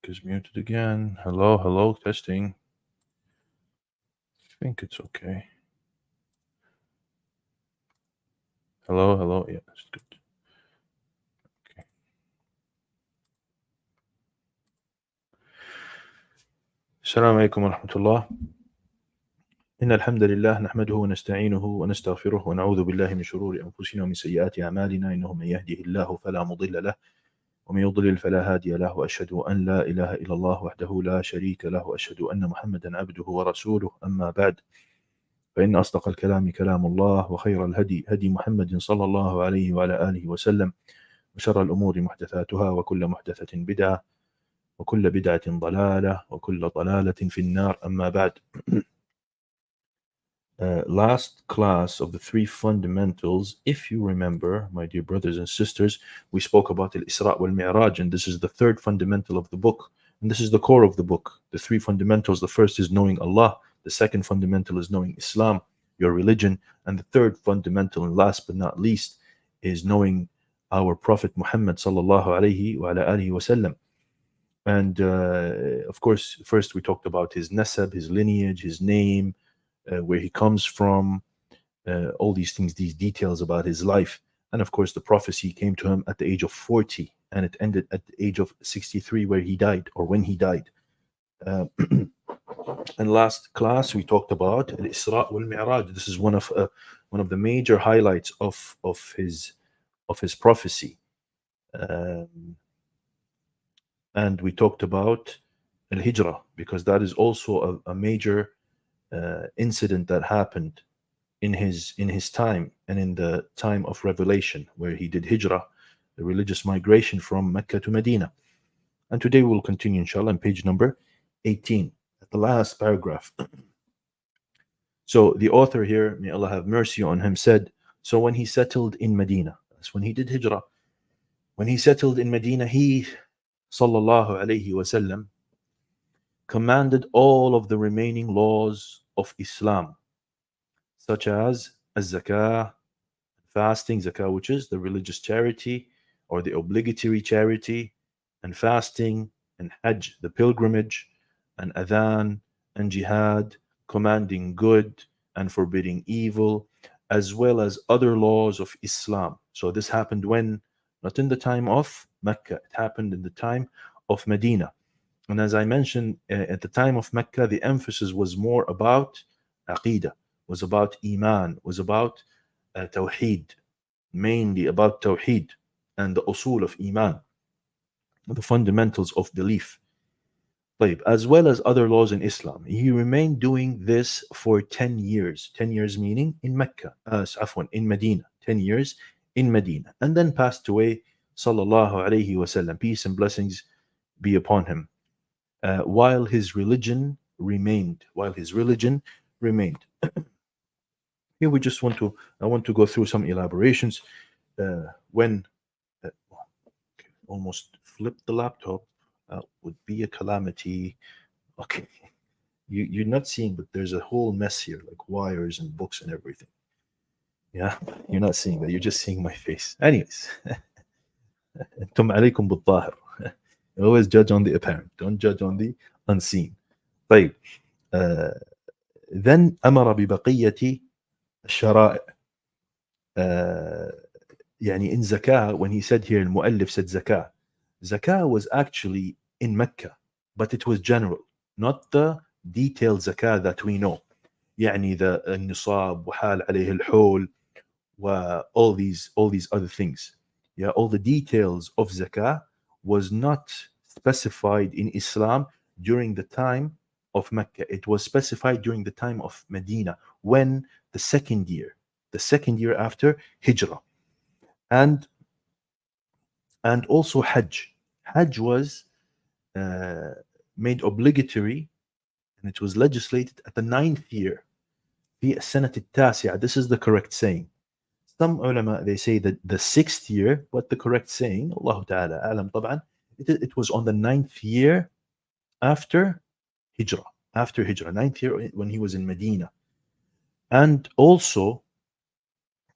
is muted again. Hello, hello, testing. I think it's okay. Hello, hello. Yeah, it's good. Okay. السلام عليكم ورحمة الله. إن الحمد لله نحمده ونستعينه ونستغفره ونعوذ بالله من شرور أنفسنا ومن سيئات أعمالنا إنه من يهده الله فلا مضل له ومن يضلل فلا هادي له وأشهد أن لا إله إلا الله وحده لا شريك له وأشهد أن محمدا عبده ورسوله أما بعد فإن أصدق الكلام كلام الله وخير الهدي هدي محمد صلى الله عليه وعلى آله وسلم وشر الأمور محدثاتها وكل محدثة بدعة وكل بدعة ضلالة وكل ضلالة في النار أما بعد. Last class of the three fundamentals, if you remember, my dear brothers and sisters, we spoke about Al-Isra wal-Mi'raj, and this is the third fundamental of the book, and this is the core of the book. The three fundamentals, the first is knowing Allah, the second fundamental is knowing Islam, your religion, and the third fundamental, and last but not least, is knowing our Prophet Muhammad sallallahu alayhi wa ala alihi wa sallam. And of course, first we talked about his nasab, his lineage, his name, where he comes from, all these things, these details about his life. And of course, the prophecy came to him at the age of 40, and it ended at the age of 63, where he died, or when he died. And last class, we talked about Al-Isra wal-Mi'raj. This is one of the major highlights of his prophecy. And we talked about Al-Hijrah, because that is also a major incident that happened in his time and in the time of revelation, where he did hijrah, the religious migration from Mecca to Medina. And today we'll continue, inshallah, on page number 18, at the last paragraph. So the author here, may Allah have mercy on him, said, so when he settled in Medina, that's when he did hijrah, when he settled in Medina, he, sallallahu alayhi wasallam, commanded all of the remaining laws of Islam, such as az-zakah, fasting, zakah, which is the religious charity or the obligatory charity, and fasting, and hajj, the pilgrimage, and adhan, and jihad, commanding good and forbidding evil, as well as other laws of Islam. So this happened when? Not in the time of Mecca, it happened in the time of Medina. And as I mentioned, at the time of Mecca, the emphasis was more about Aqidah, was about Iman, was about Tawheed, mainly about Tawheed and the usul of Iman, the fundamentals of belief. As well as other laws in Islam. He remained doing this for 10 years. 10 years meaning in Mecca, in Medina. 10 years in Medina. And then passed away, sallallahu alayhi wasallam, peace and blessings be upon him. While his religion remained. Here we just I want to go through some elaborations. When almost flipped the laptop, would be a calamity. Okay, you're not seeing, but there's a whole mess here, like wires and books and everything. Yeah, you're not seeing that. You're just seeing my face. Anyways, انتم عليكم بالظاهر. Always judge on the apparent, don't judge on the unseen. طيب. Then أمر ببقية الشرائع. يعني in zakah, when he said here, المؤلف said zakah was actually in Mecca, but it was general, not the detailed zakah that we know. يعني the النصاب وحال عليه الحول all these other things. Yeah, all the details of zakah was not specified in Islam during the time of Mecca. It was specified during the time of Medina, when the second year after Hijrah. And also Hajj. Hajj was made obligatory, and it was legislated at the 9th year. في السنة التاسعة. This is the correct saying. Some ulama, they say that the 6th year, but the correct saying, Allah Ta'ala alam طبعا, it was on the 9th year after Hijrah. 9th year when he was in Medina. And also,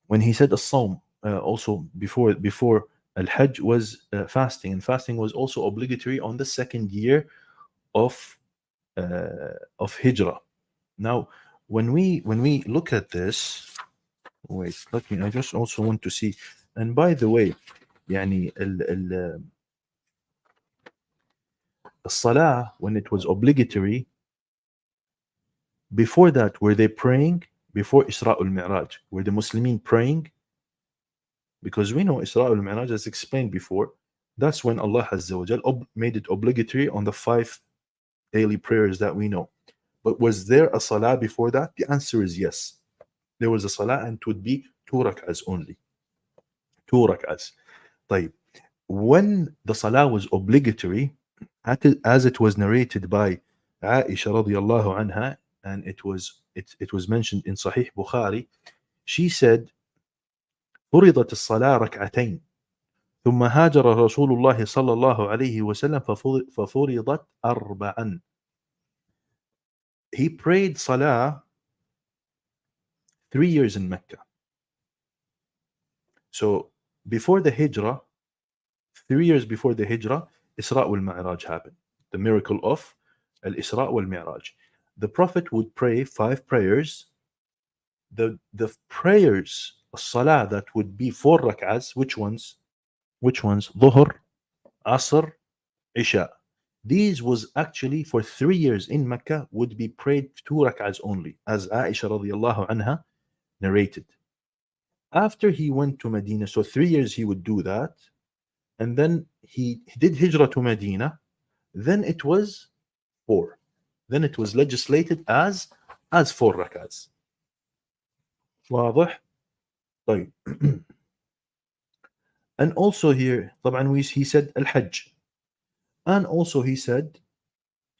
when he said as-sawm, also before Al-Hajj was fasting, and fasting was also obligatory on the second year of Hijrah. Now, when we look at this, wait, let me. I just also want to see. And by the way, يعني الصلاة, when it was obligatory, before that, were they praying? Before Isra al-Mi'raj, were the Muslimin praying? Because we know Isra al-Mi'raj, as explained before, that's when Allah Azza wa Jal made it obligatory on the 5 daily prayers that we know. But was there a salah before that? The answer is yes. There was a salah, and it would be 2 rak'ahs only. 2 rak'ahs. طيب. When the salah was obligatory, as it was narrated by Aisha radiallahu anha, and it was mentioned in Sahih Bukhari, she said, فرضت الصلاة ركعتين ثم هاجر رسول الله صلى الله عليه وسلم ففرضت أربعا. He prayed salah 3 years in Mecca. So before the Hijrah, 3 years before the Hijrah, Isra wal Mi'raj happened. The miracle of Al-Isra wal Mi'raj. The Prophet would pray 5 prayers. The prayers, salah, that would be 4 rak'ahs, which ones? Dhuhr, Asr, Isha. These was actually for 3 years in Mecca would be prayed 2 rak'ahs only, as Aisha radiallahu anha narrated. After he went to Medina, so 3 years he would do that, and then he did Hijrah to Medina, then it was 4. Then it was legislated as 4 rak'ahs. واضح؟ طيب. And also here, طبعا he said Al-Hajj. And also he said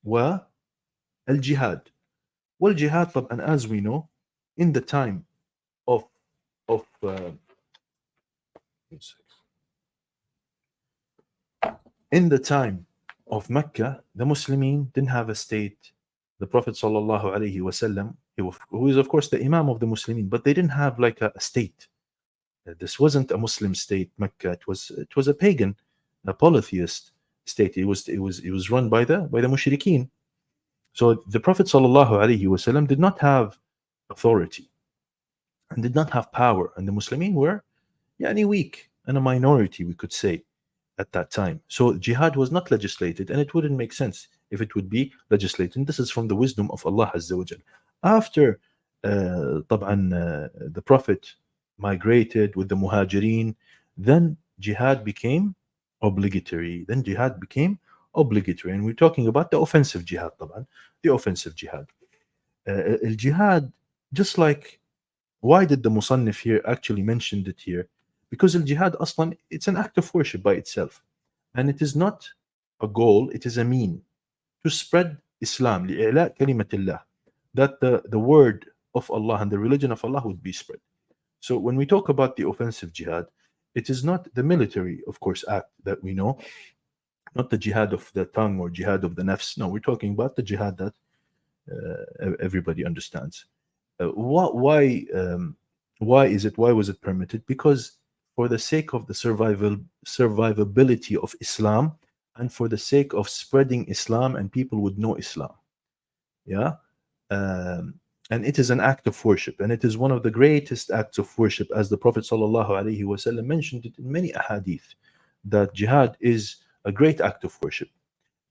Al-Jihad. Well, Jihad, طبعا, as we know, in the time of in the time of Mecca, the Muslimin didn't have a state. The Prophet sallallahu alaihi wasallam, who is of course the Imam of the Muslimin, but they didn't have like a state. This wasn't a Muslim state, Mecca. It was a pagan, a polytheist state. It was run by the mushrikeen. So the Prophet sallallahu alaihi wasallam did not have authority and did not have power, and the Muslimin were weak and a minority, we could say, at that time. So jihad was not legislated, and it wouldn't make sense if it would be legislated. And this is from the wisdom of Allah Azza wa Jal. After the Prophet migrated with the Muhajirin, then jihad became obligatory. And we're talking about the offensive jihad, the offensive jihad. Al-jihad, just like, why did the Musannif here actually mention it here? Because al-jihad, aslan, it's an act of worship by itself. And it is not a goal, it is a mean to spread Islam, لِإِعْلَاء كَلِمَةِ اللَّهِ, that the word of Allah and the religion of Allah would be spread. So when we talk about the offensive jihad, it is not the military, of course, act that we know, not the jihad of the tongue or jihad of the nafs. No, we're talking about the jihad that everybody understands. Why was it permitted? Because for the sake of the survivability of Islam, and for the sake of spreading Islam, and people would know Islam. And it is an act of worship, and it is one of the greatest acts of worship, as the Prophet ﷺ mentioned it in many ahadith, that jihad is a great act of worship.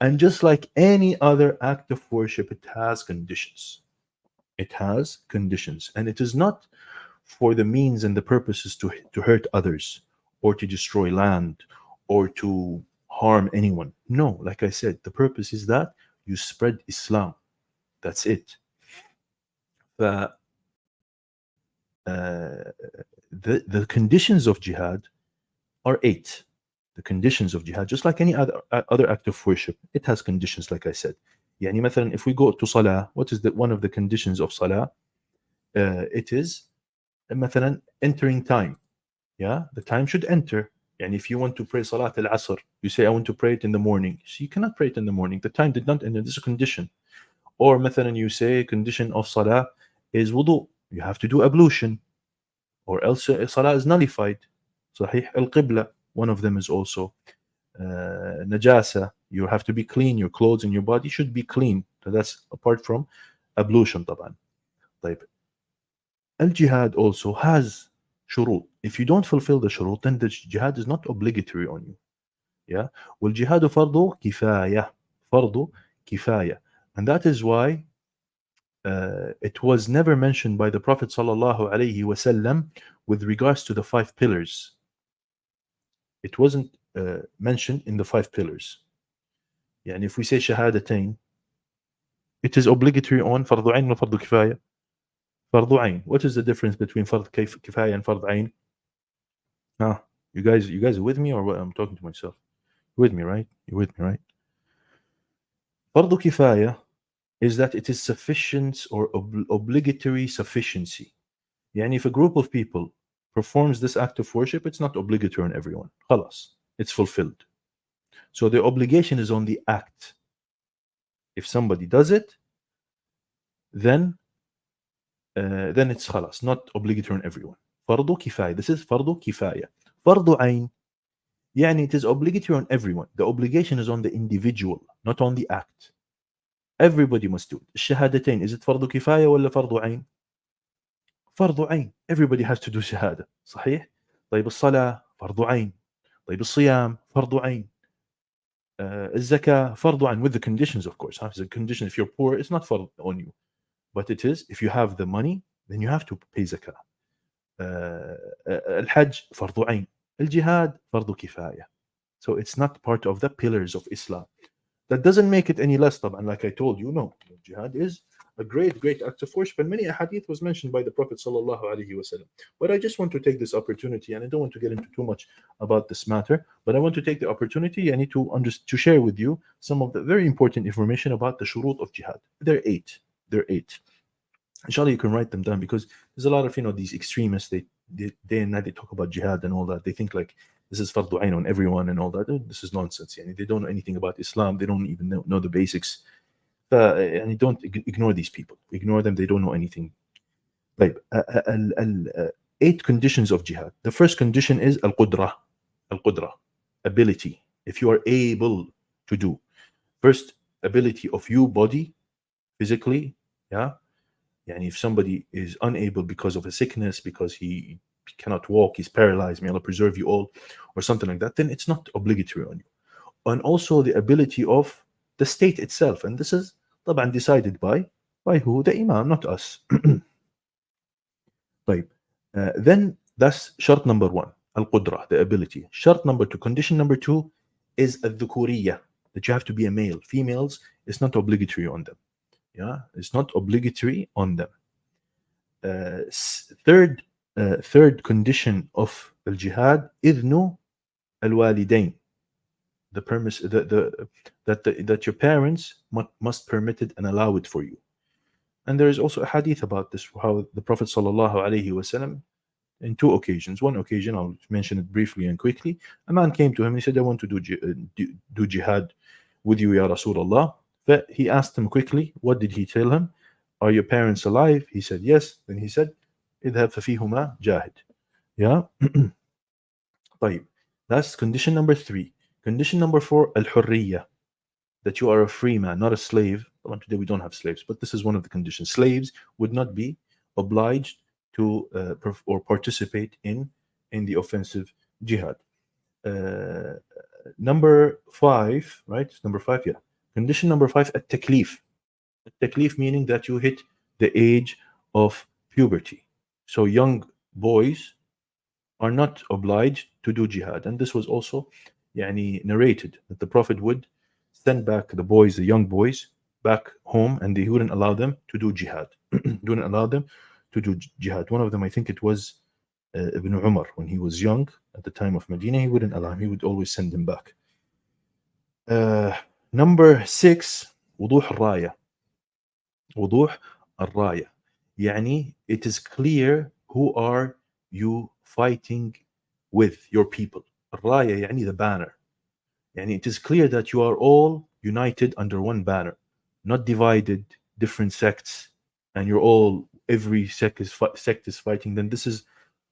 And just like any other act of worship, it has conditions. And it is not for the means and the purposes to hurt others, or to destroy land, or to harm anyone. No, like I said, the purpose is that you spread Islam. That's it. The conditions of jihad are 8. The conditions of jihad, just like any other act of worship, it has conditions, like I said. مثلا, if we go to salah, what is one of the conditions of salah? It is مثلا entering time. The time should enter. If you want to pray salat al-asr, you say, I want to pray it in the morning. So you cannot pray it in the morning. The time did not enter. This is a condition. Or مثلا, you say condition of salah is wudu. You have to do ablution, or else salah is nullified. Sahih al-qibla. One of them is also najasa. You have to be clean. Your clothes and your body should be clean. So that's apart from ablution طبعا. طيب. Al-jihad also has shurut. If you don't fulfill the shurut, then the jihad is not obligatory on you. Yeah. والجهاد فرض كفاية. فرض كفاية. And that is why it was never mentioned by the Prophet sallallahu alaihi wasallam with regards to the five pillars. It wasn't mentioned in the five pillars. يعني if we say shahadatain, it is obligatory on فرض عين or فرض كفاية. فرض عين. What is the difference between فرض كفاية and فرض عين? Ah, you guys are with me, or what? I'm talking to myself? You're with me, right? You're with me, right? فرض كفاية is that it is sufficient or obligatory sufficiency. يعني if a group of people performs this act of worship, it's not obligatory on everyone. خلاص, it's fulfilled. So the obligation is on the act. If somebody does it, then it's خلاص, not obligatory on everyone. فرض كفاية. This is فرض كفاية. فرض عين يعني it is obligatory on everyone. The obligation is on the individual, not on the act. Everybody must do it. الشهادتين, is it فرض كفاية ولا فرض عين؟ فرض عين. Everybody has to do شهادة. صحيح؟ طيب الصلاة فرض عين. طيب الصيام فرض عين. الزكاة فرض عين, with the conditions, of course. The condition, if you're poor, it's not فرض on you. But it is, if you have the money, then you have to pay zakah. الحج فرض عين. الجهاد فرض كفاية. So it's not part of the pillars of Islam. That doesn't make it any less طبعا. Like I told you, no. Jihad is a great act of worship, and many ahadith was mentioned by the Prophet sallallahu alaihi wasallam. But I just want to take this opportunity, and I don't want to get into too much about this matter, but I want to take the opportunity, I need to share with you some of the very important information about the shurut of jihad. There are eight. Inshallah, you can write them down, because there's a lot of these extremists. They day and night they talk about jihad and all that. They think like this is fardu ain on everyone and all that. This is nonsense. They don't know anything about Islam. They don't even know the basics. And don't ignore these people. Ignore them. They don't know anything. Like 8 conditions of jihad. The first condition is al-qudra. Al-qudra, ability. If you are able to do. First, ability of you, body, physically. Yeah. And if somebody is unable because of a sickness, because he cannot walk, he's paralyzed, may Allah preserve you all, or something like that, then it's not obligatory on you. And also the ability of the state itself. And this is طبعا decided by who? The Imam, not us. طيب. Then that's shart number 1, al-qudra, the ability. Shart number 2, condition number 2 is al-dhukuriyya, that you have to be a male. Females, it's not obligatory on them. Yeah, it's not obligatory on them. Third condition of al-jihad, idhnu al-walidain, the permis that your parents must permit it and allow it for you. And there is also a hadith about this, how the Prophet sallallahu alaihi wasallam, in 2 occasions. One occasion, I'll mention it briefly and quickly. A man came to him and he said, I want to do jihad with you, Ya Rasulullah. But he asked him quickly, what did he tell him? Are your parents alive? He said, yes. Then he said, اذهب ففيهما جاهد. Yeah. طيب. That's condition number 3. Condition number 4, al-hurriya, that you are a free man, not a slave. Today we don't have slaves, but this is one of the conditions. Slaves would not be obliged to or participate in the offensive jihad. Number 5, right? Number 5, yeah. Condition number 5, at-taklif. At-taklif meaning that you hit the age of puberty. So young boys are not obliged to do jihad. And this was also narrated, that the Prophet would send back the young boys, back home, and he wouldn't allow them to do jihad. Wouldn't allow them to do jihad. One of them, I think it was Ibn Umar, when he was young at the time of Medina, he wouldn't allow him. He would always send him back. Number 6, وضوح الراية. وضوح الراية. يعني it is clear who are you fighting with, your people. الراية يعني the banner. يعني it is clear that you are all united under one banner, not divided, different sects, and every sect is fighting. Then this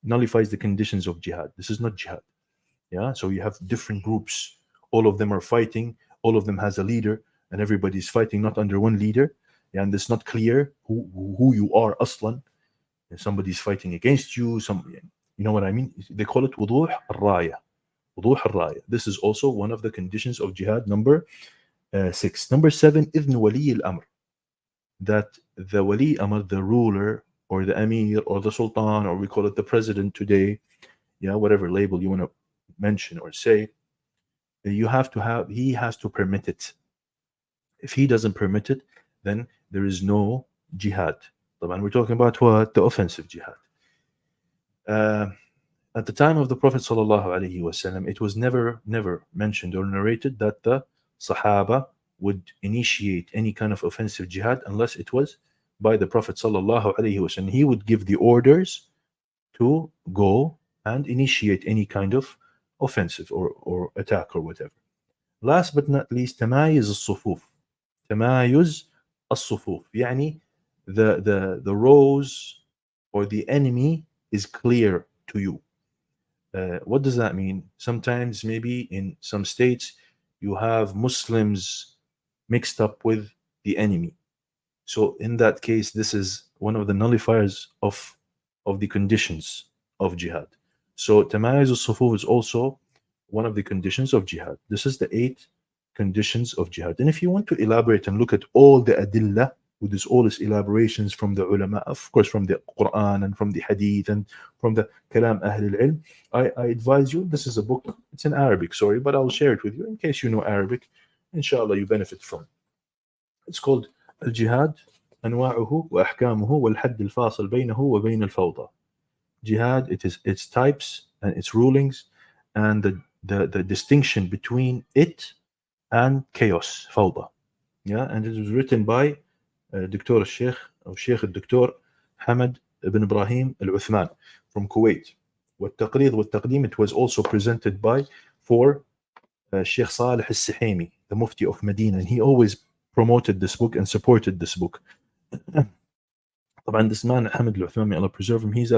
nullifies the conditions of jihad. This is not jihad. Yeah, so you have different groups. All of them are fighting. All of them has a leader, and everybody's fighting not under one leader. Yeah, and it's not clear who you are aslan. And somebody's fighting against you. You know what I mean? They call it wuduh al-raya. Wuduh al-raya. This is also one of the conditions of jihad. Number six. Number seven. إذن ولي الأمر. That the wali amr, the ruler or the emir or the sultan, or we call it the president today, yeah, whatever label you want to mention or say, you have to have, he has to permit it. If he doesn't permit it, then there is no jihad. طبعا we're talking about what? The offensive jihad. Uh, at the time of the Prophet sallallahu alaihi wasallam, it was never mentioned or narrated that the Sahaba would initiate any kind of offensive jihad unless it was by the Prophet sallallahu alaihi wasallam. He would give the orders to go and initiate any kind of offensive or attack or whatever. Last but not least, تمايز الصفوف. تمايز الصفوف. يعني the rows or the enemy is clear to you. What does that mean? Sometimes, maybe in some states, you have Muslims mixed up with the enemy. So in that case, this is one of the nullifiers of the conditions of jihad. So tamayuz al-sufuf is also one of the conditions of jihad. This is the 8 conditions of jihad. And if you want to elaborate and look at all the adillah, with this all its elaborations from the ulama, of course from the Quran and from the hadith and from the kalam ahl al-ilm, I advise you, this is a book, it's in Arabic, sorry, but I'll share it with you in case you know Arabic. Inshallah, you benefit from it. It's called الجهاد أنواعه وأحكامه والحد الفاصل بينه وبين الفوضى. Jihad, it is its types and its rulings and the distinction between it and chaos, فوضى. Yeah, and it was written by دكتور الشيخ أو شيخ الدكتور حمد بن إبراهيم العثمان from Kuwait. والتقريض والتقديم, it was also presented by for Sheikh Saleh al-Sihami, the Mufti of Medina, and he always promoted this book and supported this book. طبعا this man Hamid al-Uthman, may Allah preserve him, he's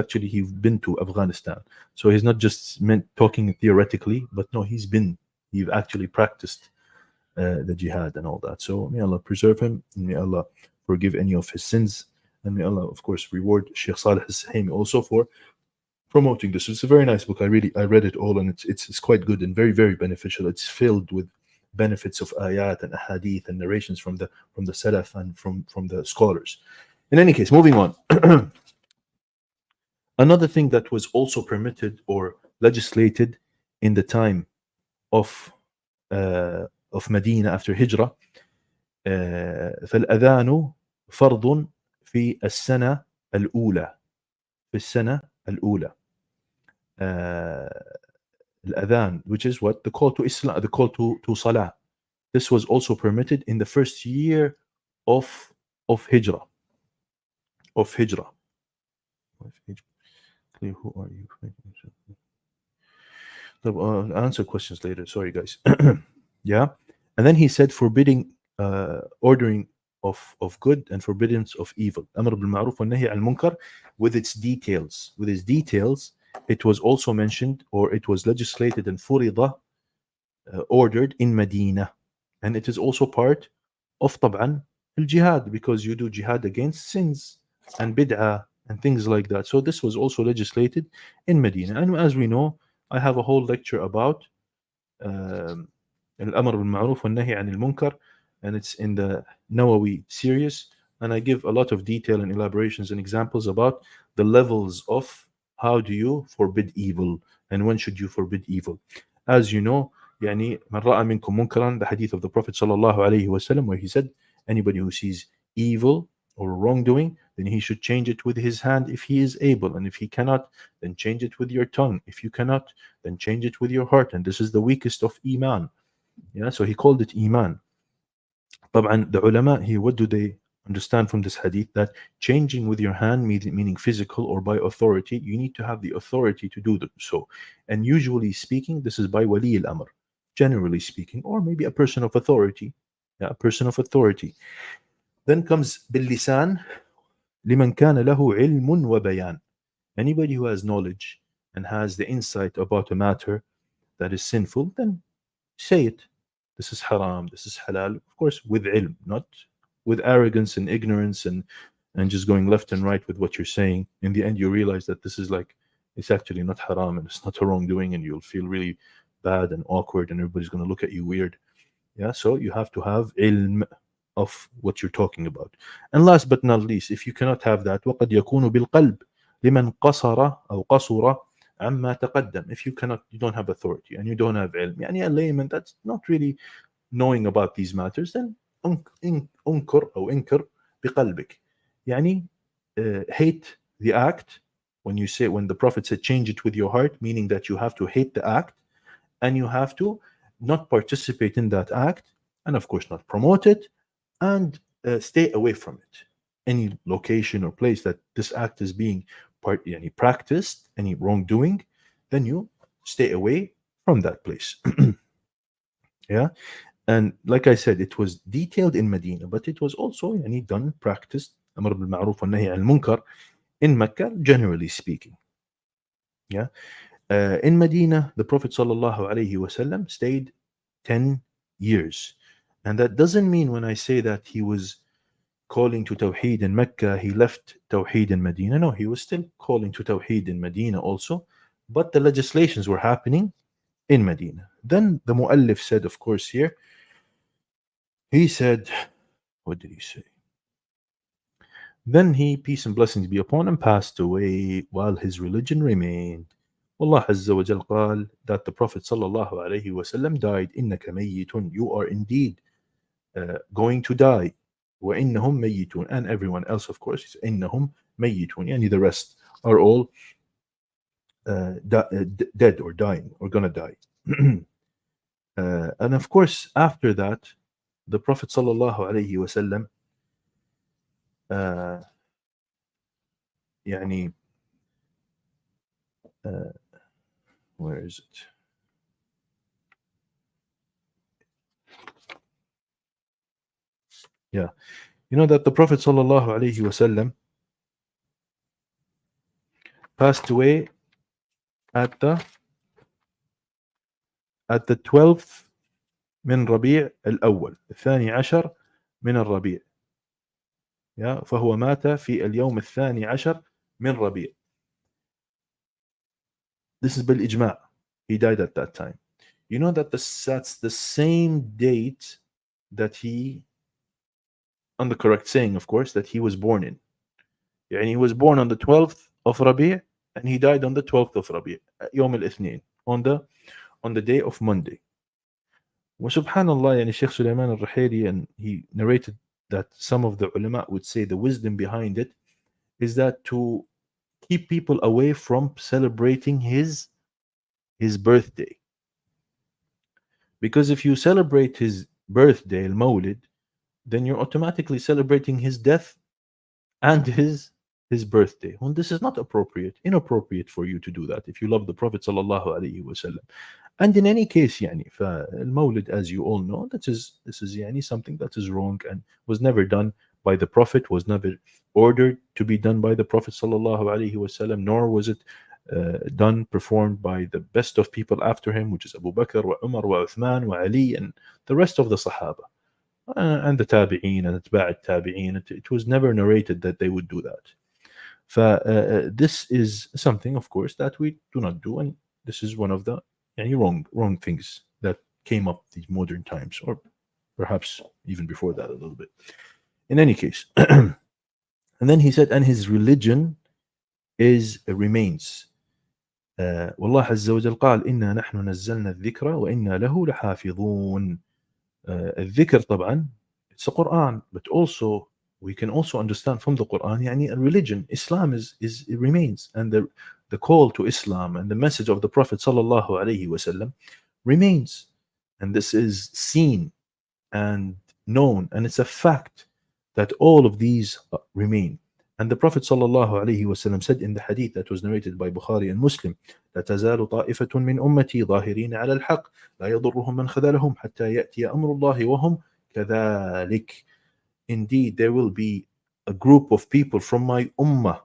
been to Afghanistan, so he's not just meant talking theoretically, but no, he's actually practiced the jihad and all that. So may Allah preserve him, and may Allah forgive any of his sins, and may Allah of course reward Sheikh Saleh al-Sihami also for promoting this. It's a very nice book. I read it all, and it's quite good and very beneficial. It's filled with benefits of ayat and ahadith and narrations from the salaf and from the scholars. In any case, moving on. Another thing that was also permitted or legislated in the time of Medina after Hijrah, فالأذان فرض في السنة الأولى. في السنة الأولى. الأذان, which is what? The call to Islam, the call to Salah. This was also permitted in the first year of Hijrah. Of Hijrah. Who are you? I'll answer questions later. Sorry, guys. Yeah. And then he said forbidding, ordering of good and forbiddance of evil. Amr bil ma'ruf wa nahy al munkar, with its details. With its details, it was also mentioned, or it was legislated and furida, ordered in Medina. And it is also part of طبعا al-jihad, because you do jihad against sins and bid'ah and things like that. So this was also legislated in Medina. And as we know, I have a whole lecture about al-amr bil-ma'ruf wa-nahy an al-munkar, and it's in the Nawawi series, and I give a lot of detail and elaborations and examples about the levels of how do you forbid evil and when should you forbid evil. As you know, يعني من رأى منكم منكرا, the hadith of the Prophet sallallahu alaihi wasallam, where he said, anybody who sees evil or wrongdoing, then he should change it with his hand if he is able, and if he cannot, then change it with your tongue. If you cannot, then change it with your heart, and this is the weakest of iman. Yeah, so he called it iman. طبعا the ulama here, what do they understand from this hadith? That changing with your hand, meaning physical or by authority, you need to have the authority to do so. And usually speaking, this is by wali al-amr, generally speaking, or maybe a person of authority. Yeah, a person of authority. Then comes bil-lisan, liman kana lahu ilmun wa bayan. Anybody who has knowledge and has the insight about a matter, that is sinful, then say it. This is haram, this is halal, of course, with ilm, not with arrogance and ignorance and just going left and right with what you're saying. In the end, you realize that this is like, it's actually not haram and it's not a wrongdoing, and you'll feel really bad and awkward, and everybody's going to look at you weird. Yeah, so you have to have ilm of what you're talking about. And last but not least, if you cannot have that, وقد يكون بالقلب لمن قصر أو قصر عما تقدم. If you cannot, you don't have authority and you don't have ilm, يعني a layman that's not really knowing about these matters, then انكر أو انكر بقلبك. يعني hate the act. When you say, when the Prophet said change it with your heart, meaning that you have to hate the act and you have to not participate in that act, and of course not promote it, and stay away from it. Any location or place that this act is being any practiced, any wrongdoing, then you stay away from that place. Yeah, and like I said, it was detailed in Medina, but it was also done, practiced, amr bil ma'ruf wa nahy al munkar, in Mecca, generally speaking. Yeah, in Medina, the Prophet sallallahu alaihi wasallam stayed 10 years. And that doesn't mean when I say that he was calling to Tawheed in Mecca, he left Tawheed in Medina. No, he was still calling to Tawheed in Medina also, but the legislations were happening in Medina. Then the Mu'allif said, of course, here, he said, what did he say? Then he, peace and blessings be upon him, passed away while his religion remained. Allah Azza wa Jal قال that the Prophet sallallahu alayhi wasallam died, إنك ميت, you are indeed going to die. وإنهم ميتون, and everyone else, of course, is إنهم ميتون, يعني the rest are all dead or dying or gonna die. And of course, after that, the Prophet sallallahu alayhi wasallam يعني where is it? Yeah, you know that the Prophet sallallahu alayhi wasallam passed away at the 12th من ربيع الأول، الثاني عشر من الربيع. Yeah, فهو مات في اليوم الثاني عشر من ربيع. This is بالإجماع. He died at that time. You know that that's the same date that he, on the correct saying, of course, that he was born in. يعني he was born on the 12th of Rabi' and he died on the 12th of Rabi' يوم الاثنين, on the day of Monday. وسبحان الله, يعني Sheikh Sulaiman al-Ruhaili, and he narrated that some of the ulama would say the wisdom behind it is that to keep people away from celebrating his birthday. Because if you celebrate his birthday, al-Mawlid, then you're automatically celebrating his death and his birthday. When this is not inappropriate for you to do that if you love the Prophet sallallahu alaihi wasallam. And in any case, يعني فالمولد, as you all know, this is يعني something that is wrong and was never done by the Prophet, was never ordered to be done by the Prophet sallallahu alaihi wasallam, nor was it performed by the best of people after him, which is Abu Bakr wa Umar wa Uthman wa Ali and the rest of the Sahaba and the Tabi'een and Atba' Tabi'een. It was never narrated that they would do that. This is something, of course, that we do not do, and this is one of the wrong things that came up these modern times, or perhaps even before that a little bit. In any case, and then he said, and his religion remains. والله عز وجل قال إنا نحن نزلنا الذكر وإنا له لحافظون. الذكر طبعا, it's the Quran, but also we can also understand from the Quran يعني a religion, Islam it remains, and the call to Islam and the message of the Prophet sallallahu alaihi wasallam remains, and this is seen and known, and it's a fact that all of these remain. And the Prophet sallallahu alaihi wasallam said in the hadith that was narrated by Bukhari and Muslim, لا تزال طائفة من أمتي ظاهرين على الحق لا يضرهم من خذلهم حتى يأتي أمر الله وهم كذلك. Indeed, there will be a group of people from my ummah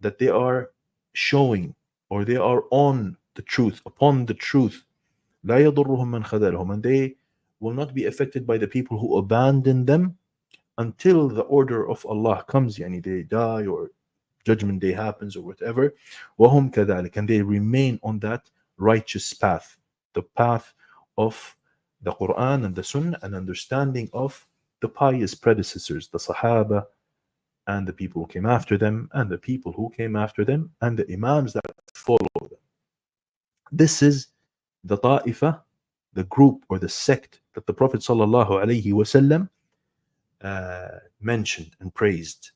that they are showing, or they are on the truth, upon the truth. لا يضرهم من خذلهم, and they will not be affected by the people who abandon them until the order of Allah comes, yani they die or judgment day happens or whatever. وهم كذلك, and they remain on that righteous path, the path of the Quran and the Sunnah and understanding of the pious predecessors, the Sahaba, and the people who came after them, and the people who came after them, and the Imams that follow them. This is the Ta'ifa, the group or the sect that the Prophet ﷺ mentioned and praised.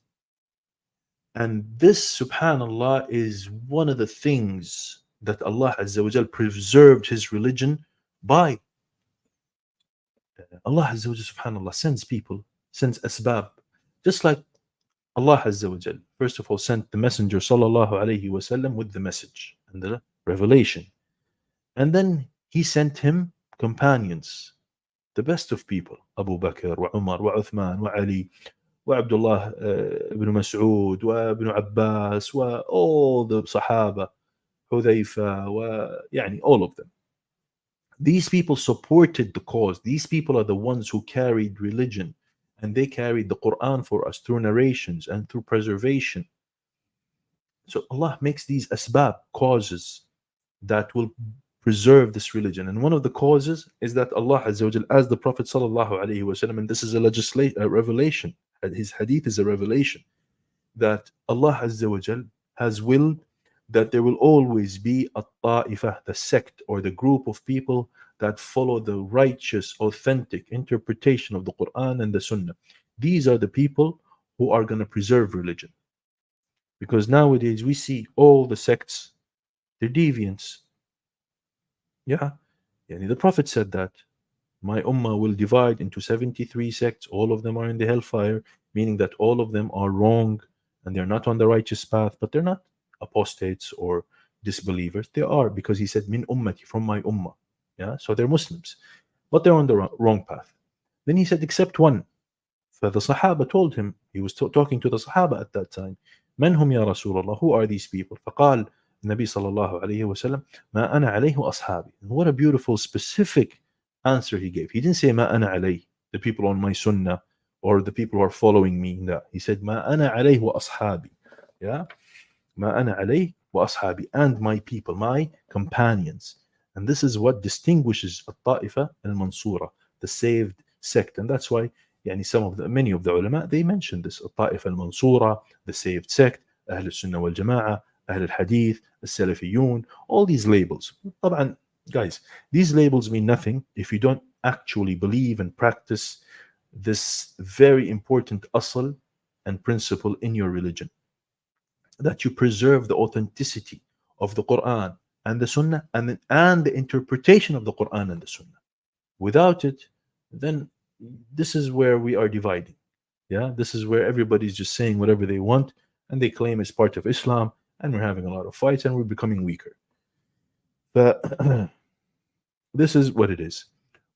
And this, subhanAllah, is one of the things that Allah Azza wa Jal preserved His religion by. Allah Azza wa Jal, subhanAllah, sends people, sends asbab. Just like Allah Azza wa Jal, first of all, sent the Messenger Sallallahu Alaihi Wasallam with the message and the revelation. And then He sent him companions, the best of people, Abu Bakr, wa Umar, wa Uthman, wa Ali, وعبد الله بن مسعود وابن عباس all the Sahaba, حذيفة, ويعني all of them. These people supported the cause. These people are the ones who carried religion, and they carried the Quran for us through narrations and through preservation. So Allah makes these asbab, causes that will preserve this religion. And one of the causes is that Allah Azza wa Jal, as the Prophet Sallallahu Alaihi Wasallam, and this is a revelation, his hadith is a revelation, that Allah Azza wa Jal has willed that there will always be a ta'ifah, the sect or the group of people that follow the righteous, authentic interpretation of the Quran and the Sunnah. These are the people who are going to preserve religion. Because nowadays we see all the sects, they're deviants. Yeah. The Prophet said that my ummah will divide into 73 sects. All of them are in the hellfire, meaning that all of them are wrong and they're not on the righteous path, but they're not apostates or disbelievers. They are, because he said, min ummati, from my ummah. Yeah, so they're Muslims, but they're on the wrong path. Then he said, except one. So the Sahaba told him, he was talking to the Sahaba at that time, من هم يا رسول الله, who are these people? فقال النبي صلى الله عليه وسلم ما أنا عليه وأصحابي. And what a beautiful specific answer he gave. He didn't say ما أنا عليه, the people on my sunnah or the people who are following me. No, he said ما أنا عليه وأصحابي. Yeah, ما أنا عليه وأصحابي, and my people, my companions. And this is what distinguishes الطائفة المنصورة, the saved sect. And that's why many of the ulama, they mention this, الطائفة المنصورة, the saved sect, أهل السنة والجماعة, أهل الحديث, السلفيون, all these labels. طبعا, guys, these labels mean nothing if you don't actually believe and practice this very important asl and principle in your religion, that you preserve the authenticity of the Quran and the Sunnah and the interpretation of the Quran and the Sunnah. Without it, then this is where we are dividing. Yeah, this is where everybody's just saying whatever they want and they claim it's part of Islam, and we're having a lot of fights and we're becoming weaker. But this is what it is.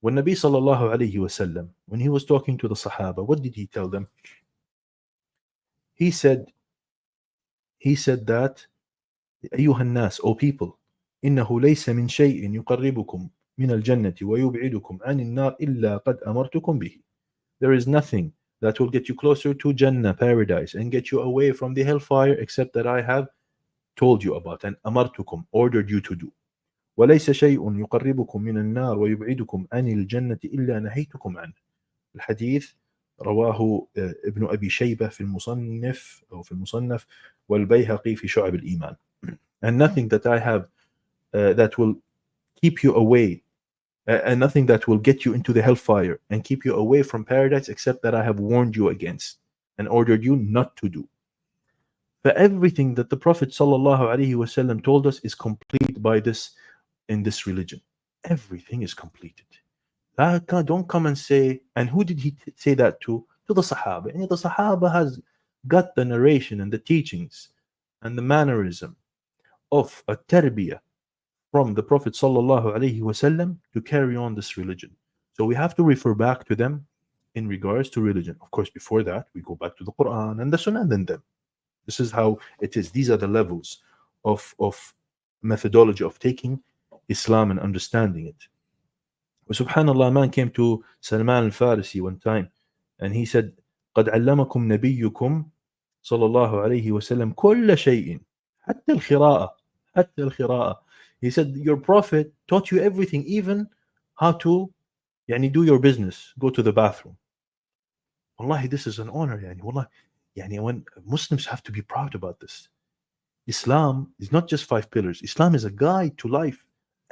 When Nabi sallallahu alayhi wasallam, when he was talking to the Sahaba, what did he tell them? He said that أيها الناس, O people, إنه ليس من شيء يقربكم من الجنة ويبعدكم عن النار إلا قد أمرتكم به. There is nothing that will get you closer to Jannah, paradise, and get you away from the hellfire except that I have told you about and أمرتكم, ordered you to do. وليس شيء يقربكم من النار ويبعدكم عن الجنة إلا نهيتكم عنه. الحديث رواه ابن أبي شيبة في المصنف والبيهقي في شعب الإيمان. And nothing that I have that will keep you away, and nothing that will get you into the hellfire and keep you away from paradise except that I have warned you against and ordered you not to do. For everything that the Prophet ﷺ told us is complete by this, in this religion. Everything is completed. Don't come and say, and who did he say that to? To the Sahaba. And the Sahaba has got the narration and the teachings and the mannerism of a tarbiyah from the Prophet ﷺ to carry on this religion. So we have to refer back to them in regards to religion. Of course, before that, we go back to the Quran and the Sunnah and then them. This is how it is. These are the levels of methodology of taking Islam and understanding it. Subhanallah, a man came to Salman al-Farisi one time and he said, قد علمكم نبيكم صلى الله عليه وسلم كل شيء حتى القراءة حتى القراءة. He said, your prophet taught you everything, even how to يعني do your business, go to the bathroom. Wallahi, this is an honor. Yani, wallahi, yani, when Muslims have to be proud about this. Islam is not just five pillars. Islam is a guide to life.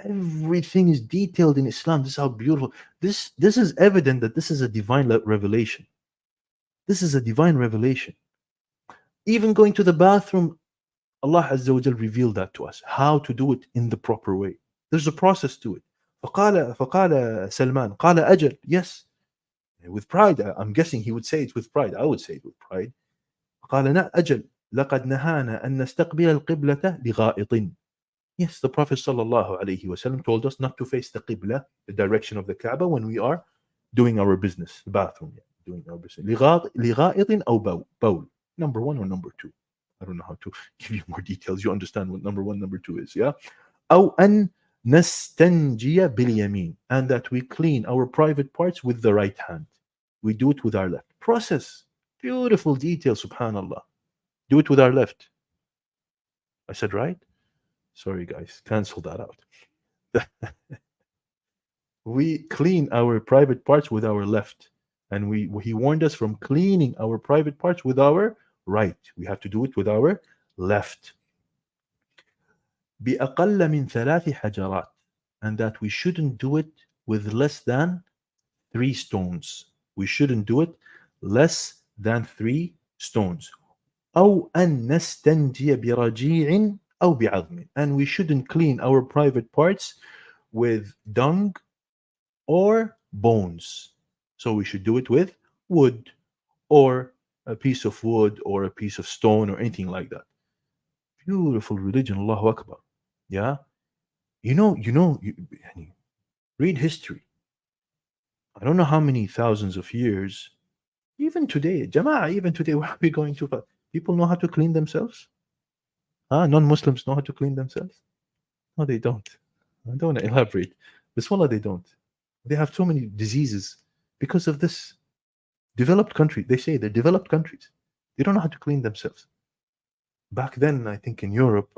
Everything is detailed in Islam. This is how beautiful. This is evident that this is a divine revelation. This is a divine revelation. Even going to the bathroom, Allah Azza wa Jal revealed that to us, how to do it in the proper way. There's a process to it. فقال سلمان قال أجل. Yes, with pride. I'm guessing he would say it with pride. I would say it with pride. قال أجل لقد نهانا أن نستقبل القبلة لغائط. Yes, the Prophet sallallahu alaihi wasallam told us not to face the Qibla, the direction of the Kaaba, when we are doing our business, the bathroom, yeah, doing our business. لغائط أو بول. Number one or number two. I don't know how to give you more details. You understand what number one, number two is, yeah? أو أن نستنجي باليمين, and that we clean our private parts with the right hand. We do it with our left. Process. Beautiful detail, subhanallah. Do it with our left. I said right? Sorry, guys. Cancel that out. We clean our private parts with our left. And he warned us from cleaning our private parts with our right. We have to do it with our left. بأقل من 3 حجرات. And that we shouldn't do it with less than 3 stones. We shouldn't do it less than 3 stones. أو أن نستنجي برجيع أو بعظم. And we shouldn't clean our private parts with dung or bones. So we should do it with wood or a piece of wood or a piece of stone or anything like that. Beautiful religion, Allahu Akbar. Yeah? Read history. I don't know how many thousands of years, even today, Jama'ah, even today, where are we going to? People know how to clean themselves? Non-Muslims know how to clean themselves? No, they don't. I don't want to elaborate. Bismillah, they don't. They have so many diseases because of this. Developed country, they say they're developed countries. They don't know how to clean themselves. Back then, I think in Europe,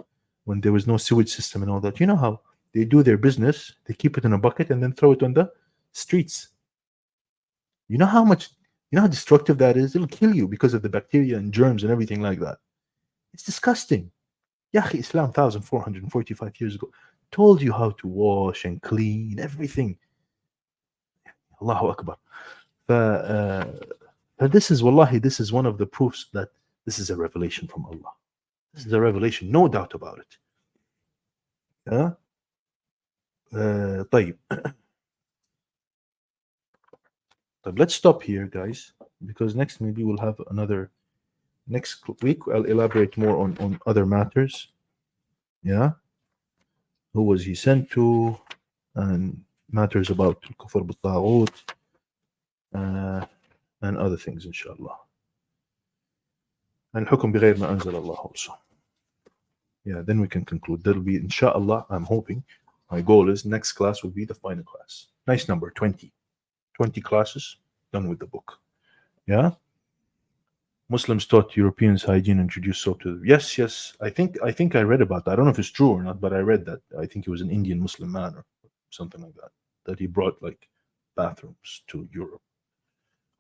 when there was no sewage system and all that, you know how they do their business, they keep it in a bucket and then throw it on the streets. You know how destructive that is? It'll kill you because of the bacteria and germs and everything like that. It's disgusting. Yahi, Islam 1445 years ago told you how to wash and clean everything. Allahu Akbar. This is, wallahi, this is one of the proofs that this is a revelation from Allah. This is a revelation, no doubt about it. طيب. Let's stop here, guys, because next maybe we'll have next week I'll elaborate more on other matters. Yeah. Who was he sent to, and matters about kufr bil-taghut, and other things, inshallah. And hukm bighayr ma anzal Allah also. Yeah, then we can conclude. That'll be, inshallah, I'm hoping, my goal is next class will be the final class. Nice number, 20. 20 classes done with the book. Yeah. Muslims taught Europeans hygiene, introduced soap to them. Yes. I think I read about that. I don't know if it's true or not, but I read that. I think he was an Indian Muslim man or something like that he brought like bathrooms to Europe.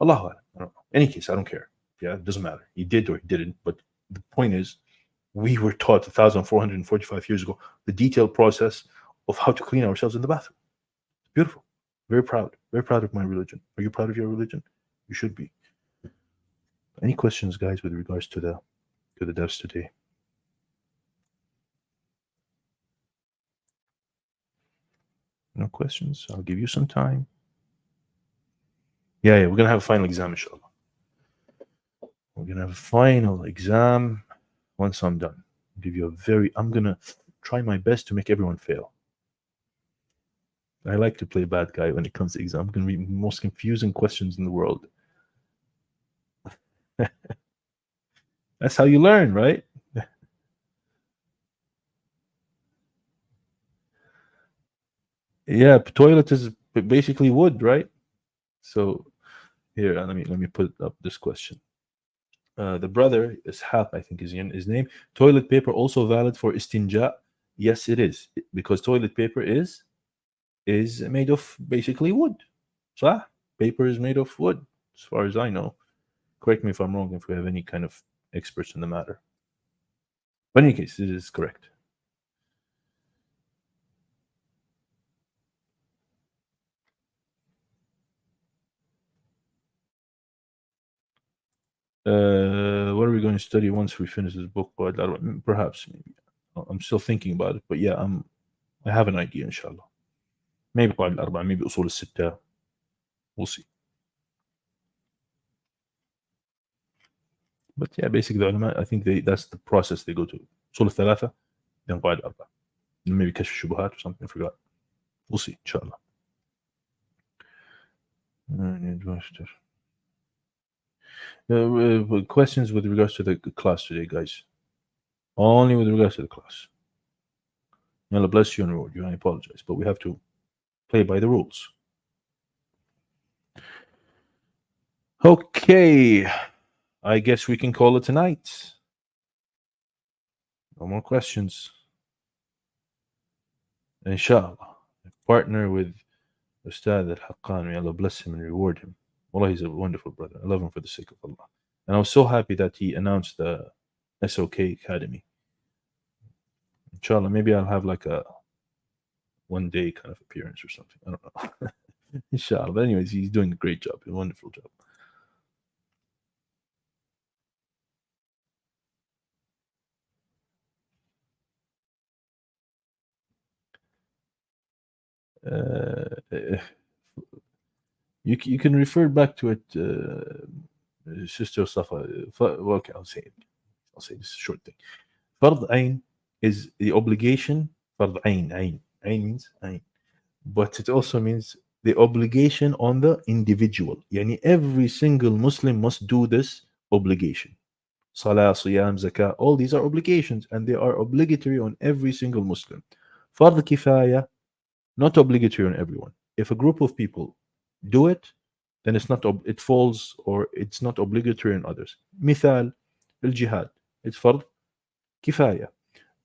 Allahu Akbar. I don't know. Any case, I don't care. Yeah, it doesn't matter. He did or he didn't. But the point is, we were taught 1,445 years ago the detailed process of how to clean ourselves in the bathroom. It's beautiful. Very proud of my religion. Are you proud of your religion? You should be. Any questions, guys, with regards to the dars today? No questions? I'll give you some time. Yeah, we're gonna have a final exam, inshallah. We're gonna have a final exam once I'm done. I'm gonna try my best to make everyone fail. I like to play bad guy when it comes to exam. I'm gonna read the most confusing questions in the world. That's how you learn, right? Yeah, toilet is but basically wood, right? So here, let me put up this question. The brother is Hap, I think is his name. Toilet paper also valid for istinja? Yes, it is, because toilet paper is made of basically wood. So paper is made of wood, as far as I know. Correct me if I'm wrong if we have any kind of experts in the matter. But in any case, it is correct. What are we going to study once we finish this book? Perhaps, maybe. I'm still thinking about it, but yeah, I have an idea, inshallah. Maybe قواعد الأربعة, maybe أصول الستة. We'll see. But yeah, basically, the ulama, I think that's the process they go to. أصول الثلاثة, then قواعد الأربعة. Then maybe كشف الشبهات or something, I forgot. We'll see, inshallah. Questions with regards to the class today, guys. Only with regards to the class. May Allah bless you and reward you. I apologize, but we have to play by the rules. Okay, I guess we can call it tonight. No more questions. Inshallah. Partner with Ustad al-Haqqan. May Allah bless him and reward him. Wallah, he's a wonderful brother. I love him for the sake of Allah. And I was so happy that he announced the SOK Academy. Inshallah, maybe I'll have like a one-day kind of appearance or something. I don't know. Inshallah. But anyways, he's doing a great job. A wonderful job. You can refer back to it, Sister Safa. Okay, I'll say it. I'll say this short thing. Fard Ain is the obligation. Fard Ain. Ain means Ain. But it also means the obligation on the individual. Yani every single Muslim must do this obligation. Salah, Siyam, Zakah, all these are obligations and they are obligatory on every single Muslim. Fard Kifaya, not obligatory on everyone. If a group of people do it, then it falls or it's not obligatory on others. مثال الجهاد, it's فرض كفاية.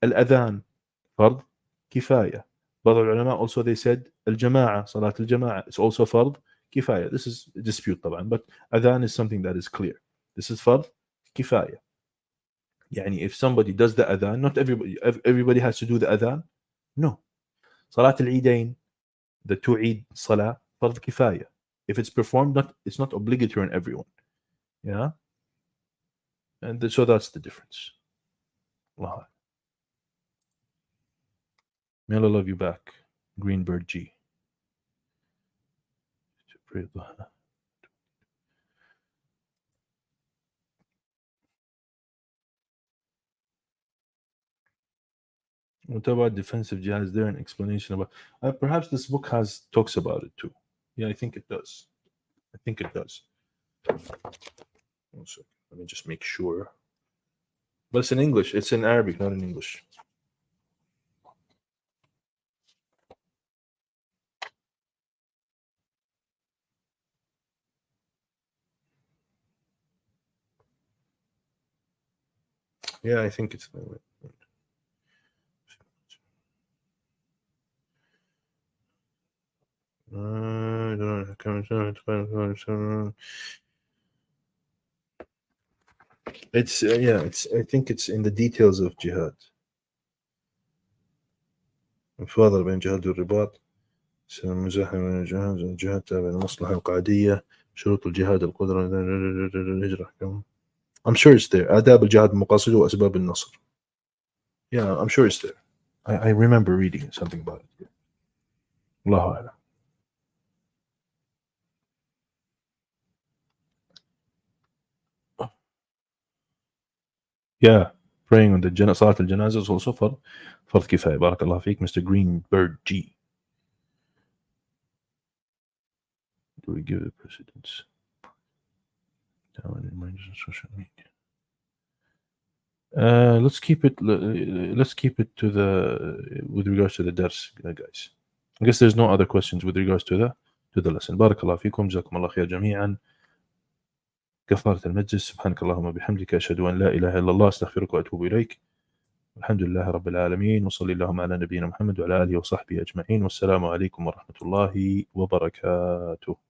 الأذان فرض كفاية. But ulama also they said الجماعة, صلاة الجماعة, it's also فرض كفاية. This is a dispute طبعا, but adhan is something that is clear. This is فرض كفاية. يعني if somebody does the adhan, not everybody has to do the adhan. No. صلاة العيدين, the two Eid Salah, فرض كفاية. If it's performed, it's not obligatory on everyone. Yeah? And so that's the difference. Allah. May Allah love you back. Greenbird G. What about defensive jihad? Is there an explanation about? Perhaps this book talks about it too. Yeah, I think it does. I think it does. 1 second. Let me just make sure. But it's in English. It's in Arabic, not in English. Yeah, I think it's. It's yeah. I think it's in the details of jihad. الفاضل بين جهاد والرباط. مزاحم الجهاد تابع المصلحة القعدية. شروط الجهاد القدرة الهجرة. I'm sure it's there. آداب الجهاد المقاصد وأسباب النصر. Yeah, I'm sure it's there. I remember reading something about it. Allahu A'lam. Yeah, praying on the Salat al-Janazah is also فرض كفاية. بارك الله فيك, Mr. Greenbird G. Do we give the precedence? Reminders on social media. Let's keep it. Let's keep it to with regards to the dars, guys. I guess there's no other questions with regards to the lesson. بارك الله فيكم، جزاكم الله خير جميعا. كفارة المجلس، سبحانك اللهم وبحمدك أشهد أن لا إله إلا الله أستغفرك وأتوب إليك. الحمد لله رب العالمين، وصلي اللهم على نبينا محمد وعلى آله وصحبه أجمعين، والسلام عليكم ورحمة الله وبركاته.